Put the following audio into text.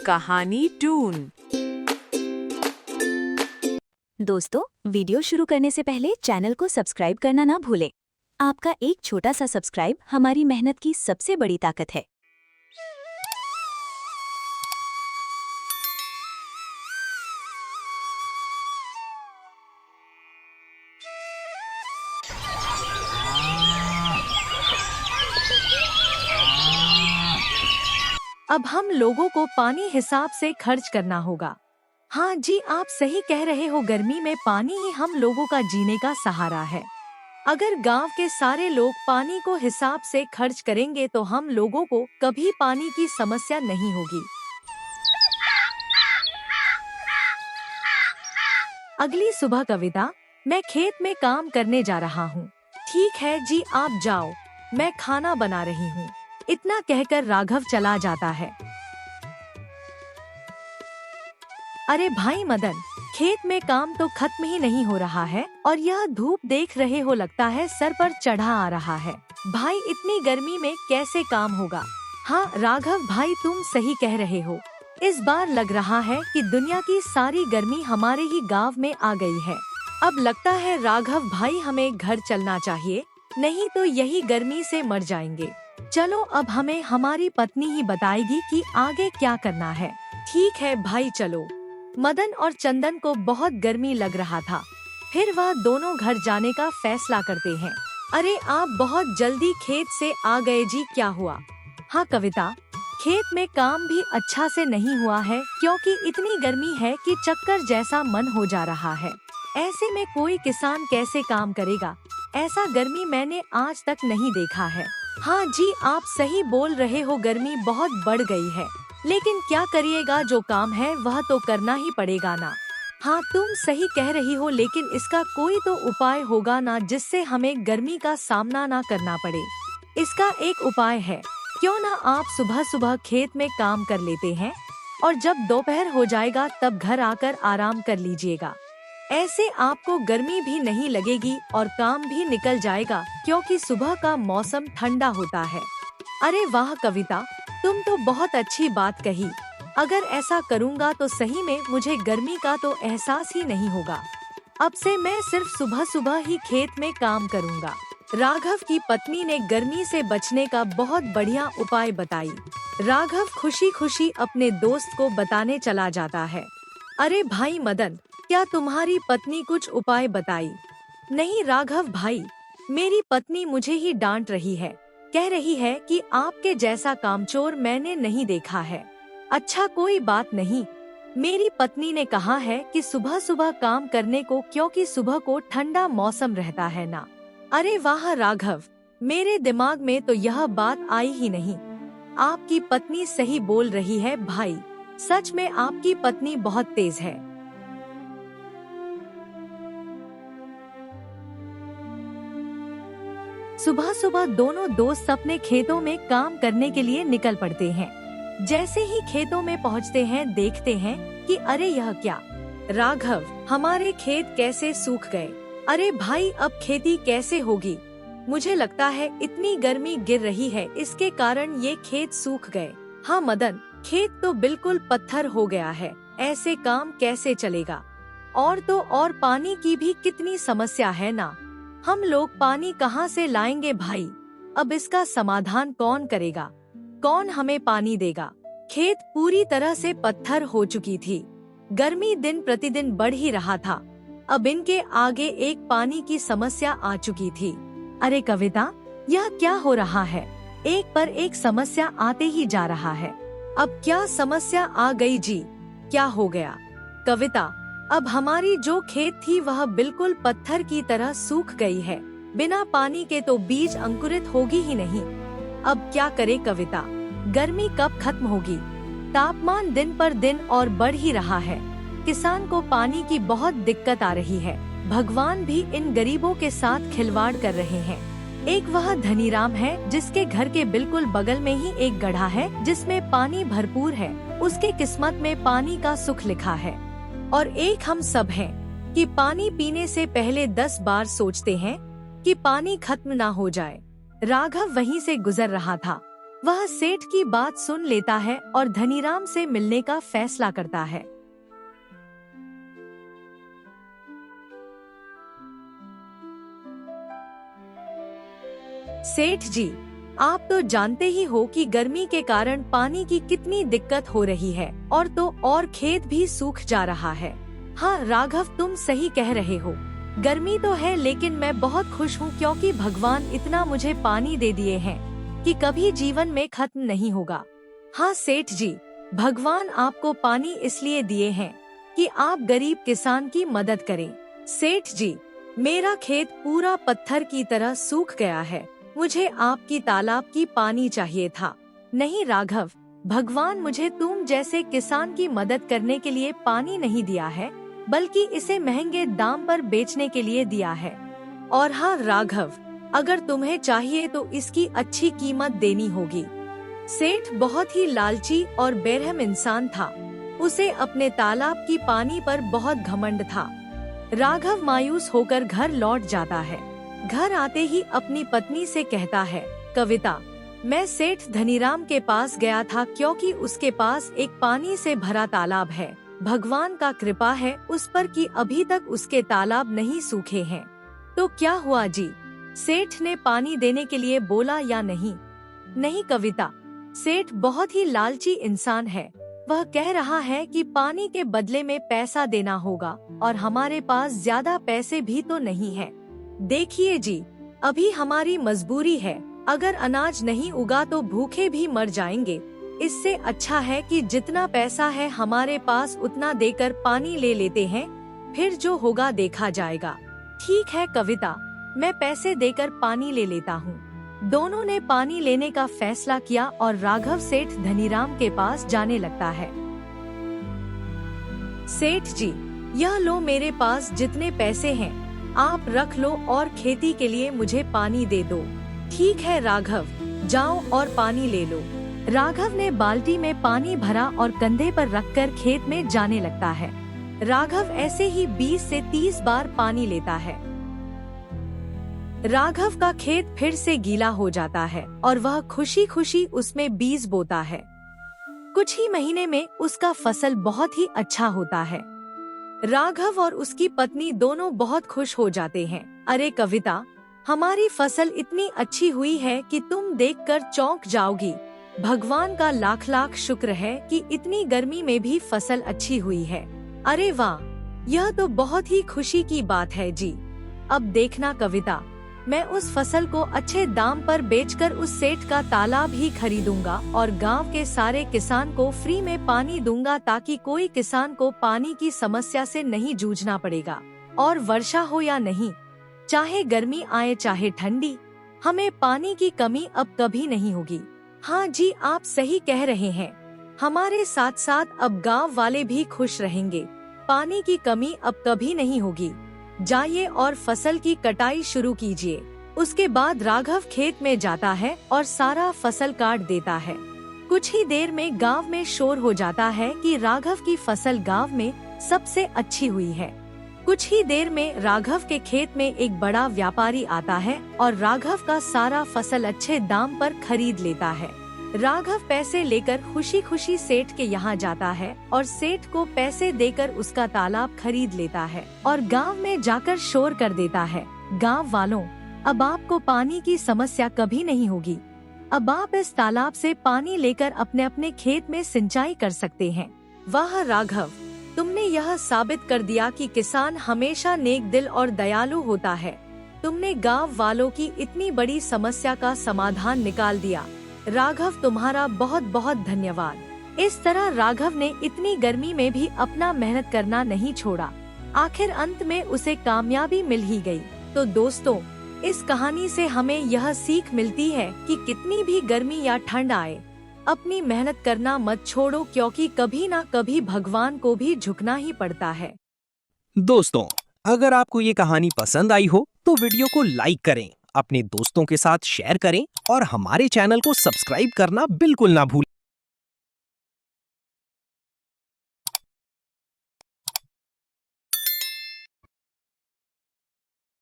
कहानी टून। दोस्तों, वीडियो शुरू करने से पहले चैनल को सब्सक्राइब करना ना भूलें। आपका एक छोटा सा सब्सक्राइब हमारी मेहनत की सबसे बड़ी ताकत है। अब हम लोगों को पानी हिसाब से खर्च करना होगा। हाँ जी, आप सही कह रहे हो। गर्मी में पानी ही हम लोगों का जीने का सहारा है। अगर गांव के सारे लोग पानी को हिसाब से खर्च करेंगे तो हम लोगों को कभी पानी की समस्या नहीं होगी। अगली सुबह कविता, मैं खेत में काम करने जा रहा हूँ। ठीक है जी, आप जाओ, मैं खाना बना रही हूँ। इतना कहकर राघव चला जाता है। अरे भाई मदन, खेत में काम तो खत्म ही नहीं हो रहा है और यह धूप देख रहे हो, लगता है सर पर चढ़ा आ रहा है। भाई, इतनी गर्मी में कैसे काम होगा? हाँ राघव भाई, तुम सही कह रहे हो। इस बार लग रहा है कि दुनिया की सारी गर्मी हमारे ही गांव में आ गई है। अब लगता है राघव भाई हमें घर चलना चाहिए, नहीं तो यही गर्मी से मर जाएंगे। चलो, अब हमें हमारी पत्नी ही बताएगी कि आगे क्या करना है। ठीक है भाई, चलो। मदन और चंदन को बहुत गर्मी लग रहा था, फिर वह दोनों घर जाने का फैसला करते हैं। अरे आप बहुत जल्दी खेत से आ गए जी, क्या हुआ? हाँ कविता, खेत में काम भी अच्छा से नहीं हुआ है क्योंकि इतनी गर्मी है कि चक्कर जैसा मन हो जा रहा है। ऐसे में कोई किसान कैसे काम करेगा? ऐसा गर्मी मैंने आज तक नहीं देखा है। हाँ जी, आप सही बोल रहे हो, गर्मी बहुत बढ़ गई है, लेकिन क्या करिएगा, जो काम है वह तो करना ही पड़ेगा ना। हाँ तुम सही कह रही हो, लेकिन इसका कोई तो उपाय होगा ना, जिससे हमें गर्मी का सामना ना करना पड़े। इसका एक उपाय है, क्यों ना आप सुबह सुबह खेत में काम कर लेते हैं और जब दोपहर हो जाएगा तब घर आकर आराम कर लीजिएगा। ऐसे आपको गर्मी भी नहीं लगेगी और काम भी निकल जाएगा, क्योंकि सुबह का मौसम ठंडा होता है। अरे वाह कविता, तुम तो बहुत अच्छी बात कही। अगर ऐसा करूँगा तो सही में मुझे गर्मी का तो एहसास ही नहीं होगा। अब से मैं सिर्फ सुबह सुबह ही खेत में काम करूँगा। राघव की पत्नी ने गर्मी से बचने का बहुत बढ़िया उपाय बताई। राघव खुशी खुशी अपने दोस्त को बताने चला जाता है। अरे भाई मदन, क्या तुम्हारी पत्नी कुछ उपाय बताई? नहीं राघव भाई, मेरी पत्नी मुझे ही डांट रही है, कह रही है कि आपके जैसा कामचोर मैंने नहीं देखा है। अच्छा कोई बात नहीं, मेरी पत्नी ने कहा है कि सुबह सुबह काम करने को, क्योंकि सुबह को ठंडा मौसम रहता है ना। अरे वाह राघव, मेरे दिमाग में तो यह बात आई ही नहीं। आपकी पत्नी सही बोल रही है भाई, सच में आपकी पत्नी बहुत तेज है। सुबह सुबह दोनों दोस्त अपने खेतों में काम करने के लिए निकल पड़ते हैं। जैसे ही खेतों में पहुंचते हैं, देखते हैं कि अरे यह क्या? राघव, हमारे खेत कैसे सूख गए? अरे भाई, अब खेती कैसे होगी? मुझे लगता है इतनी गर्मी गिर रही है, इसके कारण ये खेत सूख गए। हाँ मदन, खेत तो बिल्कुल पत्थर हो गया है, ऐसे काम कैसे चलेगा? और तो और पानी की भी कितनी समस्या है ना। हम लोग पानी कहाँ से लाएंगे भाई? अब इसका समाधान कौन करेगा? कौन हमें पानी देगा? खेत पूरी तरह से पत्थर हो चुकी थी। गर्मी दिन प्रतिदिन बढ़ ही रहा था। अब इनके आगे एक पानी की समस्या आ चुकी थी। अरे कविता, यह क्या हो रहा है? एक पर एक समस्या आते ही जा रहा है। अब क्या समस्या आ गई जी? क्या हो गया? कविता, अब हमारी जो खेत थी वह बिल्कुल पत्थर की तरह सूख गई है। बिना पानी के तो बीज अंकुरित होगी ही नहीं। अब क्या करे कविता? गर्मी कब खत्म होगी? तापमान दिन पर दिन और बढ़ ही रहा है। किसान को पानी की बहुत दिक्कत आ रही है। भगवान भी इन गरीबों के साथ खिलवाड़ कर रहे हैं। एक वह धनीराम है जिसके घर के बिल्कुल बगल में ही एक गड्ढा है जिसमें पानी भरपूर है। उसके किस्मत में पानी का सुख लिखा है। और एक हम सब हैं कि पानी पीने से पहले 10 बार सोचते हैं कि पानी खत्म ना हो जाए। राघव वहीं से गुजर रहा था। वह सेठ की बात सुन लेता है और धनीराम से मिलने का फैसला करता है। सेठ जी, आप तो जानते ही हो कि गर्मी के कारण पानी की कितनी दिक्कत हो रही है और तो और खेत भी सूख जा रहा है। हाँ राघव, तुम सही कह रहे हो। गर्मी तो है लेकिन मैं बहुत खुश हूँ क्योंकि भगवान इतना मुझे पानी दे दिए हैं कि कभी जीवन में खत्म नहीं होगा। हाँ सेठ जी, भगवान आपको पानी इसलिए दिए हैं कि आप गरीब किसान की मदद करें। सेठ जी, मेरा खेत पूरा पत्थर की तरह सूख गया है, मुझे आपकी तालाब की पानी चाहिए था। नहीं राघव, भगवान मुझे तुम जैसे किसान की मदद करने के लिए पानी नहीं दिया है, बल्कि इसे महंगे दाम पर बेचने के लिए दिया है। और हाँ राघव, अगर तुम्हें चाहिए तो इसकी अच्छी कीमत देनी होगी। सेठ बहुत ही लालची और बेरहम इंसान था। उसे अपने तालाब की पानी पर बहुत घमंड था। राघव मायूस होकर घर लौट जाता है। घर आते ही अपनी पत्नी से कहता है, कविता, मैं सेठ धनीराम के पास गया था क्योंकि उसके पास एक पानी से भरा तालाब है। भगवान का कृपा है उस पर कि अभी तक उसके तालाब नहीं सूखे हैं। तो क्या हुआ जी, सेठ ने पानी देने के लिए बोला या नहीं? नहीं कविता, सेठ बहुत ही लालची इंसान है। वह कह रहा है कि पानी के बदले में पैसा देना होगा और हमारे पास ज्यादा पैसे भी तो नहीं है। देखिए जी, अभी हमारी मजबूरी है, अगर अनाज नहीं उगा तो भूखे भी मर जाएंगे। इससे अच्छा है कि जितना पैसा है हमारे पास उतना देकर पानी ले लेते हैं, फिर जो होगा देखा जाएगा। ठीक है कविता, मैं पैसे देकर पानी ले लेता हूँ। दोनों ने पानी लेने का फैसला किया और राघव सेठ धनीराम के पास जाने लगता है। सेठ जी, यह लो मेरे पास जितने पैसे हैं, आप रख लो और खेती के लिए मुझे पानी दे दो। ठीक है राघव, जाओ और पानी ले लो। राघव ने बाल्टी में पानी भरा और कंधे पर रखकर खेत में जाने लगता है। राघव ऐसे ही 20 से 30 बार पानी लेता है। राघव का खेत फिर से गीला हो जाता है और वह खुशी खुशी उसमें बीज बोता है। कुछ ही महीने में उसका फसल बहुत ही अच्छा होता है। राघव और उसकी पत्नी दोनों बहुत खुश हो जाते हैं। अरे कविता, हमारी फसल इतनी अच्छी हुई है कि तुम देखकर चौंक जाओगी। भगवान का लाख लाख शुक्र है कि इतनी गर्मी में भी फसल अच्छी हुई है। अरे वाह, यह तो बहुत ही खुशी की बात है जी। अब देखना कविता, मैं उस फसल को अच्छे दाम पर बेचकर उस सेठ का तालाब ही खरीदूंगा और गांव के सारे किसान को फ्री में पानी दूंगा ताकि कोई किसान को पानी की समस्या से नहीं जूझना पड़ेगा। और वर्षा हो या नहीं, चाहे गर्मी आए चाहे ठंडी, हमें पानी की कमी अब कभी नहीं होगी। हाँ जी, आप सही कह रहे हैं। हमारे साथ साथ अब गांव वाले भी खुश रहेंगे। पानी की कमी अब कभी नहीं होगी। जाइए और फसल की कटाई शुरू कीजिए। उसके बाद राघव खेत में जाता है और सारा फसल काट देता है। कुछ ही देर में गांव में शोर हो जाता है कि राघव की फसल गांव में सबसे अच्छी हुई है। कुछ ही देर में राघव के खेत में एक बड़ा व्यापारी आता है और राघव का सारा फसल अच्छे दाम पर खरीद लेता है। राघव पैसे लेकर खुशी खुशी सेठ के यहाँ जाता है और सेठ को पैसे देकर उसका तालाब खरीद लेता है और गांव में जाकर शोर कर देता है, गांव वालों, अब आपको पानी की समस्या कभी नहीं होगी। अब आप इस तालाब से पानी लेकर अपने अपने खेत में सिंचाई कर सकते हैं। वाह राघव, तुमने यह साबित कर दिया कि किसान हमेशा नेक दिल और दयालु होता है। तुमने गांव वालों की इतनी बड़ी समस्या का समाधान निकाल दिया। राघव, तुम्हारा बहुत बहुत धन्यवाद। इस तरह राघव ने इतनी गर्मी में भी अपना मेहनत करना नहीं छोड़ा। आखिर अंत में उसे कामयाबी मिल ही गई। तो दोस्तों, इस कहानी से हमें यह सीख मिलती है कि कितनी भी गर्मी या ठंड आए, अपनी मेहनत करना मत छोड़ो, क्योंकि कभी ना कभी भगवान को भी झुकना ही पड़ता है। दोस्तों, अगर आपको ये कहानी पसंद आई हो तो वीडियो को लाइक करें, अपने दोस्तों के साथ शेयर करें और हमारे चैनल को सब्सक्राइब करना बिल्कुल ना भूलें।